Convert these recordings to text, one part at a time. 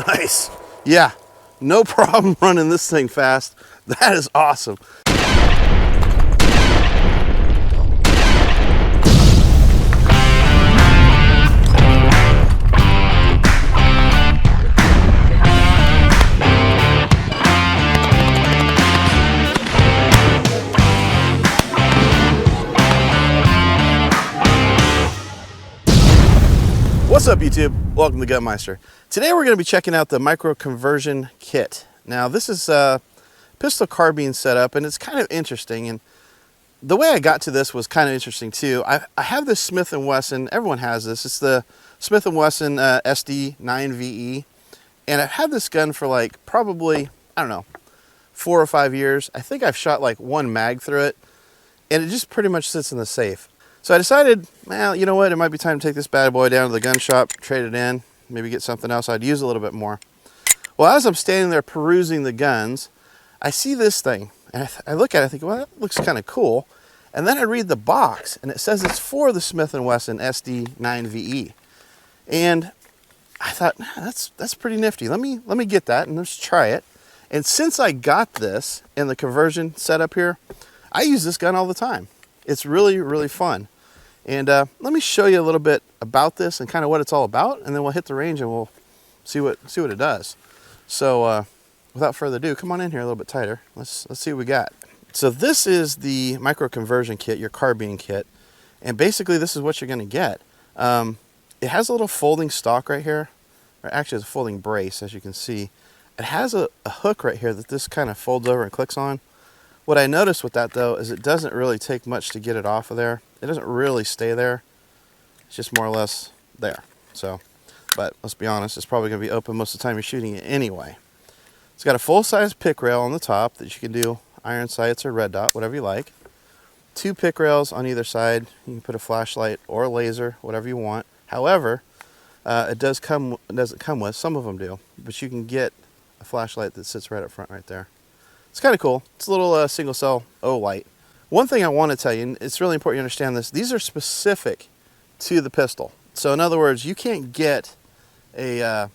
Nice. Yeah, no problem running this thing fast. That is awesome. What's up, YouTube? Welcome to GUNMEISTER. Today we're going to be checking out the micro conversion kit. Now this is a pistol carbine setup, and it's kind of interesting, and the way I got to this was kind of interesting too. I have this Smith & Wesson, everyone has this, it's the Smith & Wesson SD 9VE, and I've had this gun for like probably, I don't know, 4 or 5 years. I think I've shot like one mag through it, and it just pretty much sits in the safe. So I decided, well, you know what, it might be time to take this bad boy down to the gun shop, trade it in, maybe get something else I'd use a little bit more. Well, as I'm standing there perusing the guns, I see this thing, and I look at it, I think, well, that looks kind of cool. And then I read the box, and it says it's for the Smith & Wesson SD 9VE. And I thought, that's pretty nifty. Let me get that and let's try it. And since I got this in the conversion setup here, I use this gun all the time. It's really, really fun. And let me show you a little bit about this and kind of what it's all about, and then we'll hit the range and we'll see what it does. So without further ado, come on in here a little bit tighter. Let's see what we got. So this is the micro conversion kit, your carbine kit, and basically this is what you're going to get. It has a little folding stock right here, or actually it's a folding brace, as you can see. It has a hook right here that this kind of folds over and clicks on. What I noticed with that though is it doesn't really take much to get it off of there. It doesn't really stay there. It's just more or less there. So, but let's be honest, it's probably going to be open most of the time you're shooting it anyway. It's got a full-size pick rail on the top that you can do iron sights or red dot, whatever you like. 2 pick rails on either side. You can put a flashlight or a laser, whatever you want. However, it doesn't come with, some of them do, but you can get a flashlight that sits right up front right there. It's kind of cool. It's a little single cell O light. One thing I want to tell you, and it's really important you understand this, these are specific to the pistol. So in other words, you can't get a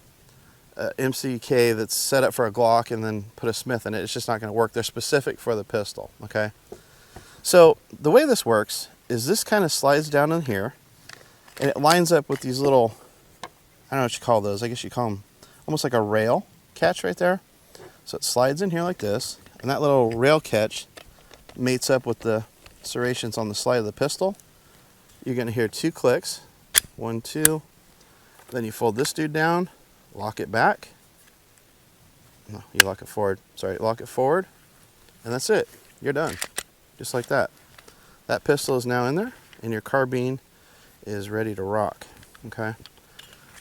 MCK that's set up for a Glock and then put a Smith in it. It's just not going to work. They're specific for the pistol, okay? So the way this works is this kind of slides down in here, and it lines up with these little, I don't know what you call those. I guess you call them almost like a rail catch right there. So it slides in here like this, and that little rail catch mates up with the serrations on the slide of the pistol. You're going to hear 2 clicks, 1, 2. Then you fold this dude down, lock it back. No, you lock it forward. Sorry, lock it forward, and that's it. You're done, just like that. That pistol is now in there, and your carbine is ready to rock. Okay.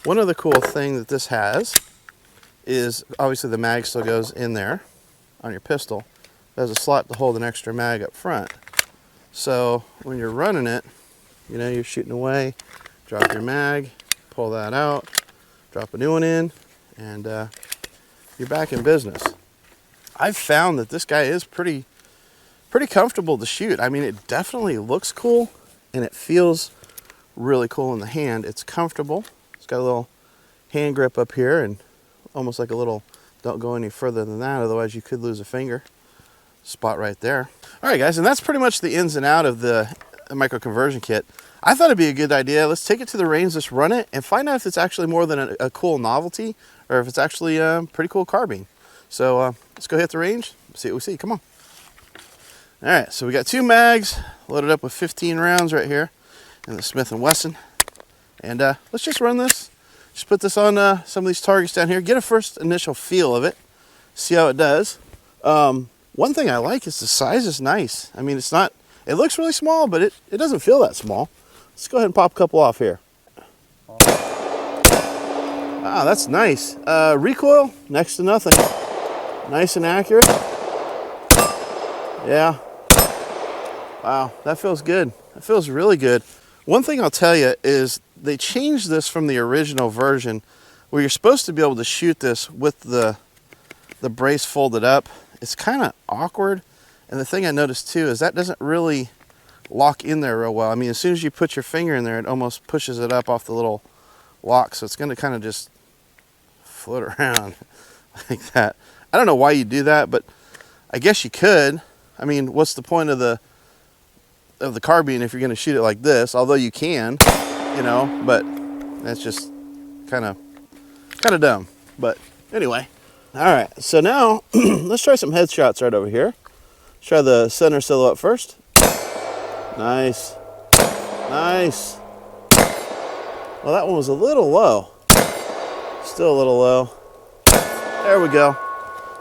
One other cool thing that this has is obviously the mag still goes in there on your pistol. There's a slot to hold an extra mag up front. So when you're running it, you know, you're shooting away, drop your mag, pull that out, drop a new one in, and you're back in business. I've found that this guy is pretty comfortable to shoot. I mean, it definitely looks cool, and it feels really cool in the hand. It's comfortable. It's got a little hand grip up here, and almost like a little, don't go any further than that, otherwise you could lose a finger. Spot right there. All right, guys, and that's pretty much the ins and out of the micro conversion kit. I thought it'd be a good idea. Let's take it to the range, let's run it, and find out if it's actually more than a cool novelty, or if it's actually a pretty cool carbine. So let's go hit the range, see what we see. Come on. All right, so we got 2 mags loaded up with 15 rounds right here in the Smith & Wesson, and let's just run this. Just put this on some of these targets down here, get a first initial feel of it, see how it does. One thing I like is the size is nice. I mean, it looks really small, but it doesn't feel that small. Let's go ahead and pop a couple off here. Ah, that's nice. Recoil, next to nothing. Nice and accurate. Yeah. Wow, that feels good. That feels really good. One thing I'll tell you is they changed this from the original version where you're supposed to be able to shoot this with the brace folded up. It's kind of awkward, and the thing I noticed too is that doesn't really lock in there real well. I mean, as soon as you put your finger in there, it almost pushes it up off the little lock, so it's going to kind of just float around like that. I don't know why you do that, but I guess you could. I mean, what's the point of the carbine if you're going to shoot it like this? Although you can, you know, but that's just kind of dumb. But anyway, all right. So now let's try some headshots right over here. Let's try the center silhouette first. Nice, nice. Well, that one was a little low. Still a little low. There we go.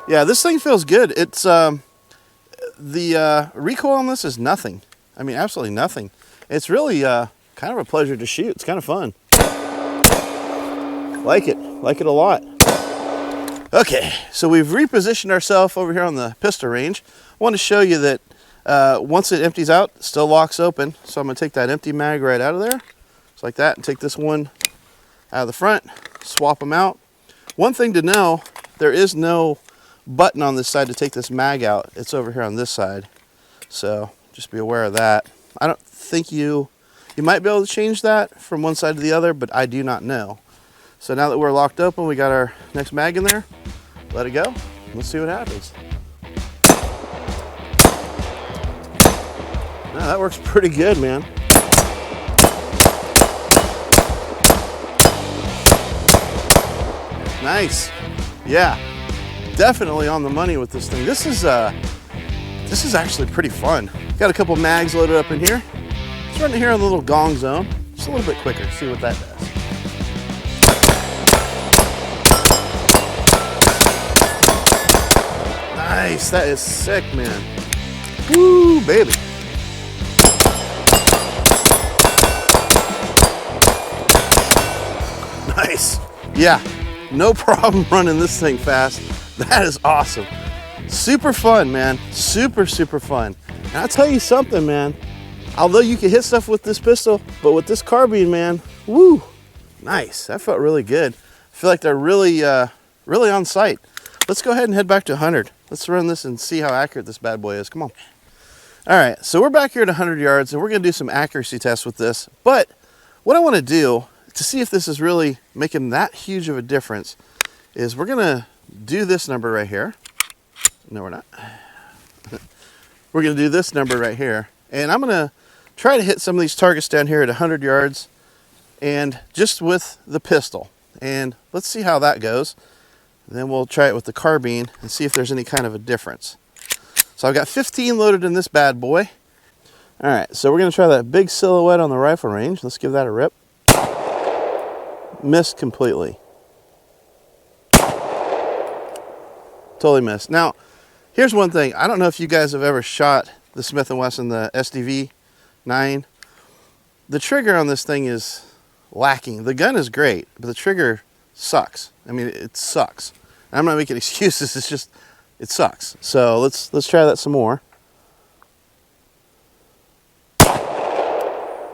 Yeah, this thing feels good. It's the recoil on this is nothing. I mean, absolutely nothing. It's really kind of a pleasure to shoot. It's kind of fun. Like it a lot. Okay, so we've repositioned ourselves over here on the pistol range. I want to show you that once it empties out, it still locks open. So I'm going to take that empty mag right out of there, just like that, and take this one out of the front, swap them out. One thing to know, there is no button on this side to take this mag out. It's over here on this side. So just be aware of that. I don't think you might be able to change that from one side to the other, but I do not know. So now that we're locked open, we got our next mag in there. Let it go. Let's see what happens. Now, that works pretty good, man. Nice. Yeah, definitely on the money with this thing. This is actually pretty fun. Got a couple mags loaded up in here. Let's run it here on the little gong zone. Just a little bit quicker, see what that does. Nice, that is sick, man. Woo, baby. Nice. Yeah, no problem running this thing fast. That is awesome. Super fun, man. Super, super fun. And I'll tell you something, man. Although you can hit stuff with this pistol, but with this carbine, man, woo, nice. That felt really good. I feel like they're really, really on sight. Let's go ahead and head back to 100. Let's run this and see how accurate this bad boy is. Come on. All right, so we're back here at 100 yards, and we're gonna do some accuracy tests with this. But what I wanna do to see if this is really making that huge of a difference is we're gonna do this number right here. No, we're not. We're gonna do this number right here. And I'm gonna try to hit some of these targets down here at 100 yards and just with the pistol. And let's see how that goes. Then we'll try it with the carbine and see if there's any kind of a difference. So I've got 15 loaded in this bad boy. All right, so we're gonna try that big silhouette on the rifle range. Let's give that a rip. Missed completely. Totally missed. Now, here's one thing. I don't know if you guys have ever shot the Smith & Wesson, the SDV 9. The trigger on this thing is lacking. The gun is great, but the trigger sucks. I mean, it sucks. I'm not making excuses. It's just, it sucks. So let's try that some more.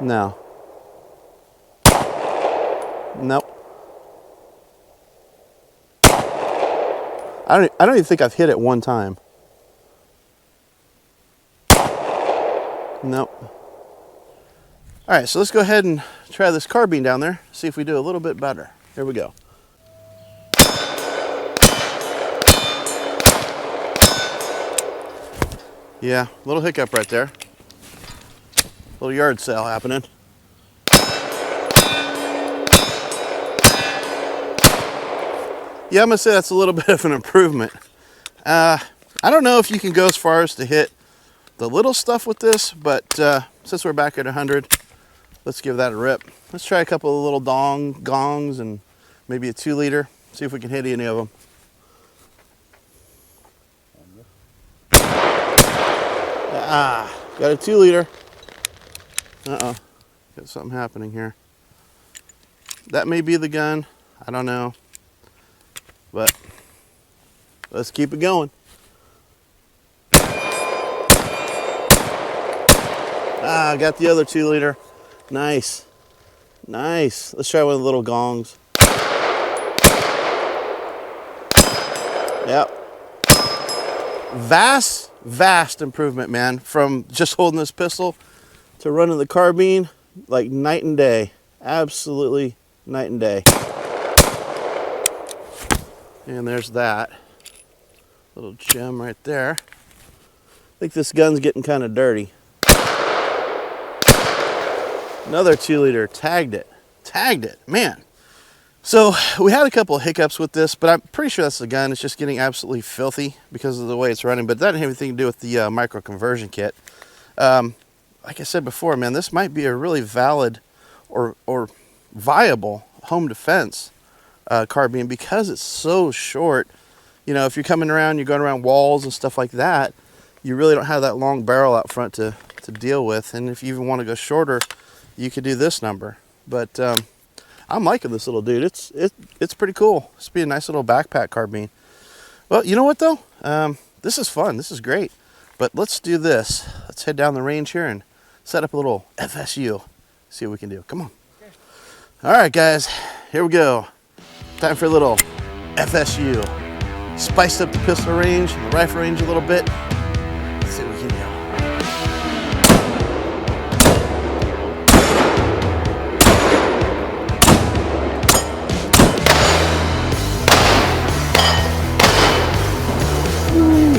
No. Nope. I don't even think I've hit it one time. Nope. All right, so let's go ahead and try this carbine down there, see if we do a little bit better. Here we go. Yeah, little hiccup right there. Little yard sale happening. Yeah, I'm gonna say that's a little bit of an improvement. I don't know if you can go as far as to hit the little stuff with this, but since we're back at 100, let's give that a rip. Let's try a couple of little gongs and maybe a 2-liter. See if we can hit any of them. Got a 2-liter. Uh-oh, got something happening here. That may be the gun, I don't know. But let's keep it going. Got the other 2-liter. Nice. Nice. Let's try one of the little gongs. Yep. Vast improvement, man. From just holding this pistol to running the carbine, like night and day. Absolutely night and day. And there's that little gem right there. I think this gun's getting kind of dirty. Another 2-liter, tagged it, man. So we had a couple of hiccups with this, but I'm pretty sure that's the gun. It's just getting absolutely filthy because of the way it's running, but that didn't have anything to do with the micro conversion kit. Like I said before, man, this might be a really valid or viable home defense carbine because it's so short. You know, if you're coming around, you're going around walls and stuff like that, you really don't have that long barrel out front to deal with. And if you even want to go shorter, you could do this number. But I'm liking this little dude. It's pretty cool. It's be a nice little backpack carbine. Well, you know what though? This is fun. This is great. But let's do this. Let's head down the range here and set up a little FSU. See what we can do. Come on. Okay. All right, guys. Here we go. Time for a little FSU. Spiced up the pistol range and the rifle range a little bit. Let's see what we can do.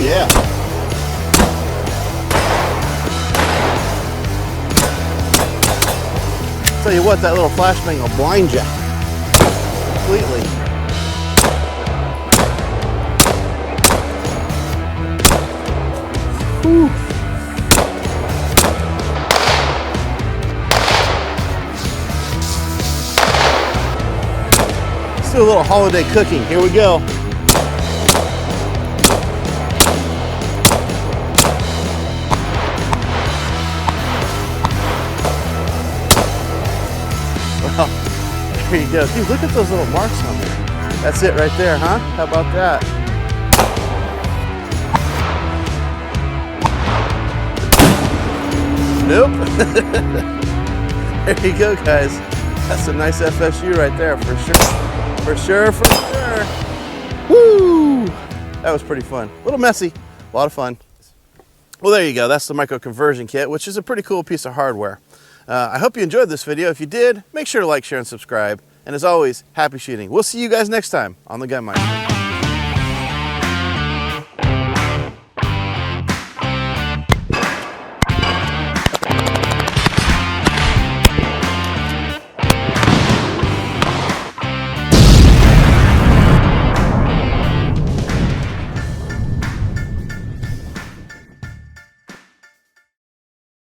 Yeah. Tell you what, that little flashbang will blind you completely. Whew. Let's do a little holiday cooking. Here we go. Well, there you go. Dude, look at those little marks on there. That's it right there, huh? How about that? Nope. There you go, guys. That's a nice FSU right there, for sure. For sure, for sure. Woo! That was pretty fun. A little messy, a lot of fun. Well, there you go. That's the micro conversion kit, which is a pretty cool piece of hardware. I hope you enjoyed this video. If you did, make sure to like, share, and subscribe. And as always, happy shooting. We'll see you guys next time on the GUNMEISTER.